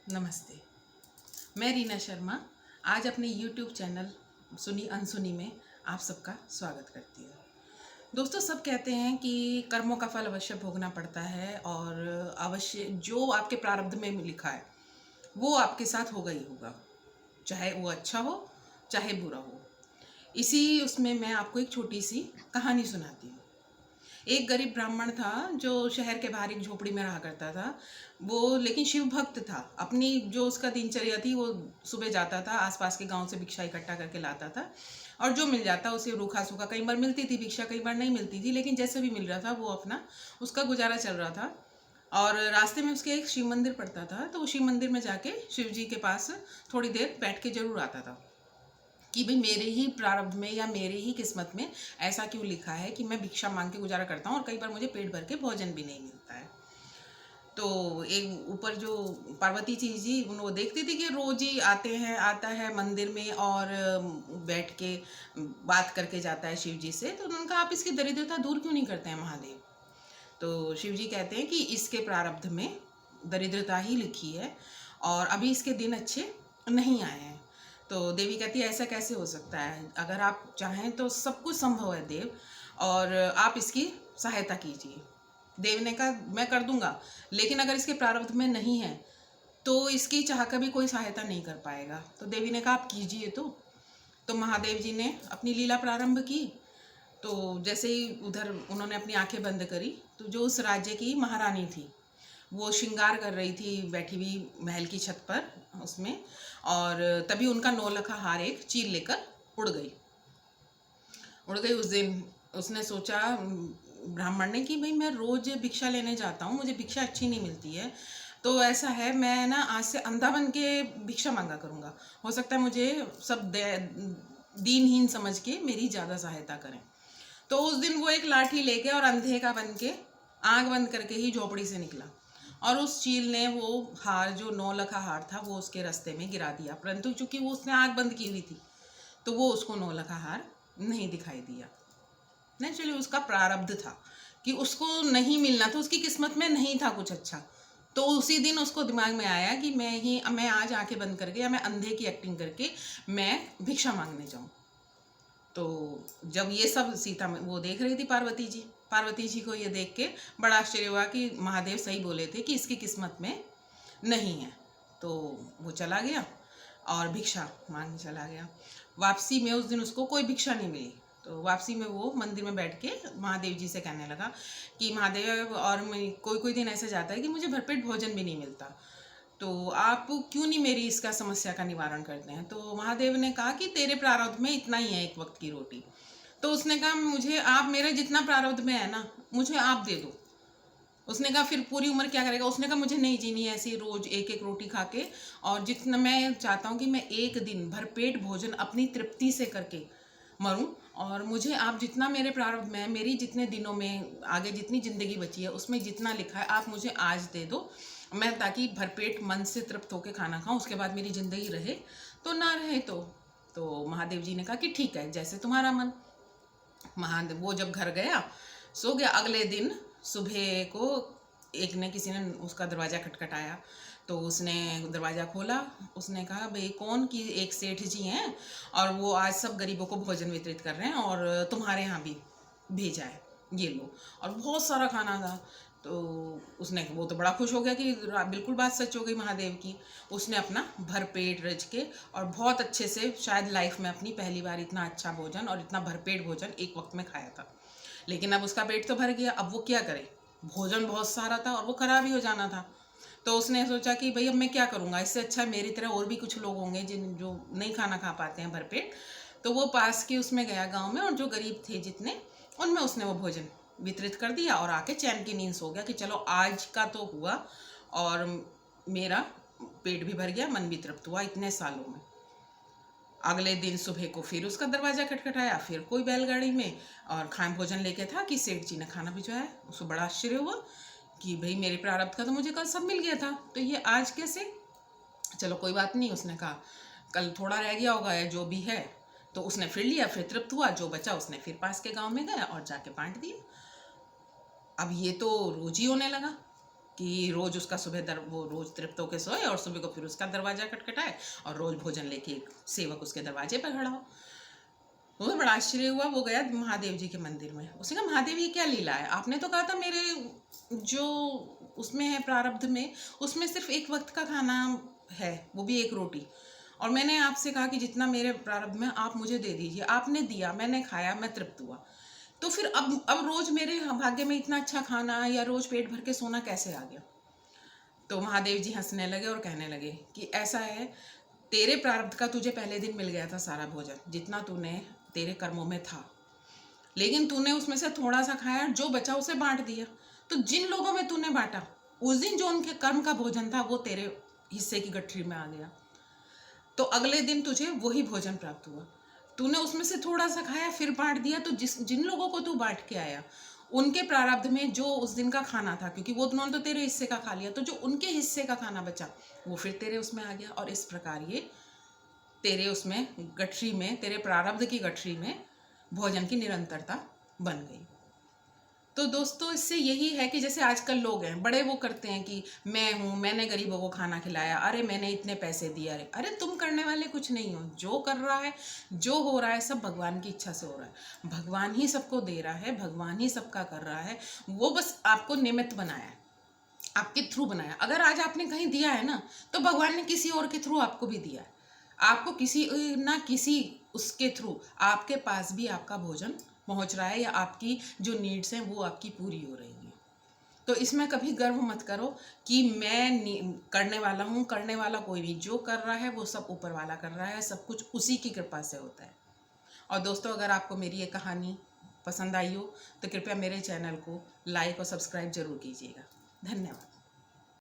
नमस्ते। मैं रीना शर्मा आज अपने YouTube चैनल सुनी अनसुनी में आप सबका स्वागत करती हूँ। दोस्तों, सब कहते हैं कि कर्मों का फल अवश्य भोगना पड़ता है और अवश्य जो आपके प्रारब्ध में लिखा है वो आपके साथ होगा ही होगा, चाहे वो अच्छा हो चाहे बुरा हो। इसी उसमें मैं आपको एक छोटी सी कहानी सुनाती हूँ। एक गरीब ब्राह्मण था जो शहर के बाहर एक झोपड़ी में रहा करता था। वो लेकिन शिव भक्त था। अपनी जो उसका दिनचर्या थी वो सुबह जाता था, आसपास के गांव से भिक्षा इकट्ठा करके लाता था और जो मिल जाता उसे रूखा सूखा, कई बार मिलती थी भिक्षा, कई बार नहीं मिलती थी, लेकिन जैसे भी मिल रहा था वो अपना उसका गुजारा चल रहा था। और रास्ते में उसके एक शिव मंदिर पड़ता था, तो वो शिव मंदिर में जाके शिव जी के पास थोड़ी देर बैठ के जरूर आता था कि भाई मेरे ही प्रारब्ध में या मेरे ही किस्मत में ऐसा क्यों लिखा है कि मैं भिक्षा मांग के गुजारा करता हूँ और कई बार मुझे पेट भर के भोजन भी नहीं मिलता है। तो एक ऊपर जो पार्वती जी वो देखती थी कि रोज ही आता है मंदिर में और बैठ के बात करके जाता है शिव जी से। तो उन्होंने कहा, आप इसकी दरिद्रता दूर क्यों नहीं करते हैं महादेव? तो शिव जी कहते हैं कि इसके प्रारब्ध में दरिद्रता ही लिखी है और अभी इसके दिन अच्छे नहीं आए हैं। तो देवी कहती है, ऐसा कैसे हो सकता है? अगर आप चाहें तो सब कुछ संभव है देव, और आप इसकी सहायता कीजिए। देव ने कहा, मैं कर दूंगा, लेकिन अगर इसके प्रारब्ध में नहीं है तो इसकी चाह का भी कोई सहायता नहीं कर पाएगा। तो देवी ने कहा, आप कीजिए। तो महादेव जी ने अपनी लीला प्रारंभ की। तो जैसे ही उधर उन्होंने अपनी आंखें बंद करी तो जो उस राज्य की महारानी थी वो श्रृंगार कर रही थी बैठी हुई महल की छत पर उसमें, और तभी उनका नौलखा हार एक चील लेकर उड़ गई उस दिन। उसने सोचा ब्राह्मण ने कि भाई मैं रोज भिक्षा लेने जाता हूँ, मुझे भिक्षा अच्छी नहीं मिलती है, तो ऐसा है मैं ना आज से अंधा बन के भिक्षा मांगा करूँगा। हो सकता है मुझे सब दीनहीन समझ के मेरी ज़्यादा सहायता करें। तो उस दिन वो एक लाठी लेके और अंधे का बन के आँख बंद करके ही झोपड़ी से निकला और उस चील ने वो हार, जो 9 लखा हार था, वो उसके रास्ते में गिरा दिया। परंतु चूंकि वो उसने आँख बंद की हुई थी तो वो उसको 9 लखा हार नहीं दिखाई दिया। नेचुरली उसका प्रारब्ध था कि उसको नहीं मिलना था, उसकी किस्मत में नहीं था कुछ अच्छा। तो उसी दिन उसको दिमाग में आया कि मैं आज आंखें बंद करके या मैं अंधे की एक्टिंग करके मैं भिक्षा मांगने जाऊं। तो जब ये सब सीता वो देख रही थी, पार्वती जी को ये देख के बड़ा आश्चर्य हुआ कि महादेव सही बोले थे कि इसकी किस्मत में नहीं है। तो वो चला गया और भिक्षा मांगने चला गया। वापसी में उस दिन उसको कोई भिक्षा नहीं मिली। तो वापसी में वो मंदिर में बैठ के महादेव जी से कहने लगा कि महादेव, और कोई कोई दिन ऐसे जाता है कि मुझे भरपेट भोजन भी नहीं मिलता, तो आप क्यों नहीं मेरी इसका समस्या का निवारण करते हैं? तो महादेव ने कहा कि तेरे प्रारब्ध में इतना ही है, एक वक्त की रोटी। तो उसने कहा, मुझे आप, मेरे जितना प्रारब्ध में है ना मुझे आप दे दो। उसने कहा, फिर पूरी उम्र क्या करेगा? उसने कहा, मुझे नहीं जीनी ऐसी रोज एक एक रोटी खा के, और जितना मैं चाहता हूँ कि मैं एक दिन भरपेट भोजन अपनी तृप्ति से करके मरूं, और मुझे आप जितना मेरे प्रारब्ध में है, मेरी जितने दिनों में आगे जितनी ज़िंदगी बची है उसमें जितना लिखा है आप मुझे आज दे दो, मैं ताकि भरपेट मन से तृप्त होकर खाना खाऊं, उसके बाद मेरी ज़िंदगी रहे तो ना रहे। तो महादेव जी ने कहा कि ठीक है, जैसे तुम्हारा मन। महादेव वो जब घर गया, सो गया। अगले दिन सुबह को किसी ने उसका दरवाज़ा खटखटाया। तो उसने दरवाज़ा खोला। उसने कहा, भाई कौन? की एक सेठ जी हैं और वो आज सब गरीबों को भोजन वितरित कर रहे हैं और तुम्हारे यहाँ भी भेजा है, ये लो। और बहुत सारा खाना था। तो वो तो बड़ा खुश हो गया कि बिल्कुल बात सच हो गई महादेव की। उसने अपना भरपेट रज के और बहुत अच्छे से, शायद लाइफ में अपनी पहली बार इतना अच्छा भोजन और इतना भरपेट भोजन एक वक्त में खाया था। लेकिन अब उसका पेट तो भर गया, अब वो क्या करे? भोजन बहुत सारा था और वो खराब ही हो जाना था। तो उसने सोचा कि भाई अब मैं क्या करूँगा, इससे अच्छा मेरी तरह और भी कुछ लोग होंगे जो नहीं खाना खा पाते हैं भरपेट। तो वो पास के उसमें गया गांव में, और जो गरीब थे जितने, उनमें उसने वो भोजन वितरित कर दिया और आके चैन की नींद सो गया कि चलो आज का तो हुआ और मेरा पेट भी भर गया, मन भी तृप्त हुआ इतने सालों में। अगले दिन सुबह को फिर उसका दरवाज़ा खटखटाया, फिर कोई बैलगाड़ी में और खान भोजन लेके था कि सेठ जी ने खाना भिजवाया। उसको बड़ा आश्चर्य हुआ कि भाई मेरे प्रारब्ध का तो मुझे कल सब मिल गया था, तो ये आज कैसे? चलो कोई बात नहीं, उसने कहा कल थोड़ा रह गया होगा या जो भी है। तो उसने फिर लिया, फिर तृप्त हुआ, जो बचा उसने फिर पास के गांव में गया और जाके बांट दिया। अब ये तो रोज ही होने लगा। कि रोज़ उसका सुबह वो रोज़ तृप्त होकर सोए और सुबह को फिर उसका दरवाज़ा खटखटाए और रोज़ भोजन लेके एक सेवक उसके दरवाजे पर खड़ा हो। वो बड़ा आश्चर्य हुआ। वो गया महादेव जी के मंदिर में। उसने कहा महादेव ये क्या लीला है, आपने तो कहा था मेरे जो उसमें है प्रारब्ध में, उसमें सिर्फ एक वक्त का खाना है, वो भी एक रोटी, और मैंने आपसे कहा कि जितना मेरे प्रारब्ध में आप मुझे दे दीजिए, आपने दिया, मैंने खाया, मैं तृप्त हुआ, तो फिर अब रोज मेरे भाग्य में इतना अच्छा खाना या रोज पेट भर के सोना कैसे आ गया। तो महादेव जी हंसने लगे और कहने लगे कि ऐसा है, तेरे प्रारब्ध का तुझे पहले दिन मिल गया था सारा भोजन जितना तूने तेरे कर्मों में था, लेकिन तूने उसमें से थोड़ा सा खाया, जो बचा उसे बांट दिया। तो जिन लोगों में तूने बांटा उस दिन जो उनके कर्म का भोजन था वो तेरे हिस्से की गठरी में आ गया, तो अगले दिन तुझे वही भोजन प्राप्त हुआ। तूने उसमें से थोड़ा सा खाया फिर बांट दिया, तो जिन लोगों को तू बांट के आया उनके प्रारब्ध में जो उस दिन का खाना था, क्योंकि वो उन्होंने तो तेरे हिस्से का खा लिया, तो जो उनके हिस्से का खाना बचा वो फिर तेरे उसमें आ गया, और इस प्रकार ये तेरे उसमें गठरी में, तेरे प्रारब्ध की गठरी में भोजन की निरंतरता बन गई। तो दोस्तों इससे यही है कि जैसे आजकल लोग हैं बड़े वो करते हैं कि मैं हूँ, मैंने गरीबों को खाना खिलाया, अरे मैंने इतने पैसे दिए, अरे तुम करने वाले कुछ नहीं हो। जो कर रहा है, जो हो रहा है, सब भगवान की इच्छा से हो रहा है। भगवान ही सबको दे रहा है, भगवान ही सबका कर रहा है। वो बस आपको निमित्त बनाया है, आपके थ्रू बनाया। अगर आज आपने कहीं दिया है ना, तो भगवान ने किसी और के थ्रू आपको भी दिया है। आपको किसी ना किसी उसके थ्रू आपके पास भी आपका भोजन पहुंच रहा है, या आपकी जो नीड्स हैं वो आपकी पूरी हो रही हैं। तो इसमें कभी गर्व मत करो कि मैं करने वाला हूँ। करने वाला कोई नहीं, जो कर रहा है वो सब ऊपर वाला कर रहा है, सब कुछ उसी की कृपा से होता है। और दोस्तों अगर आपको मेरी ये कहानी पसंद आई हो तो कृपया मेरे चैनल को लाइक और सब्सक्राइब जरूर कीजिएगा। धन्यवाद।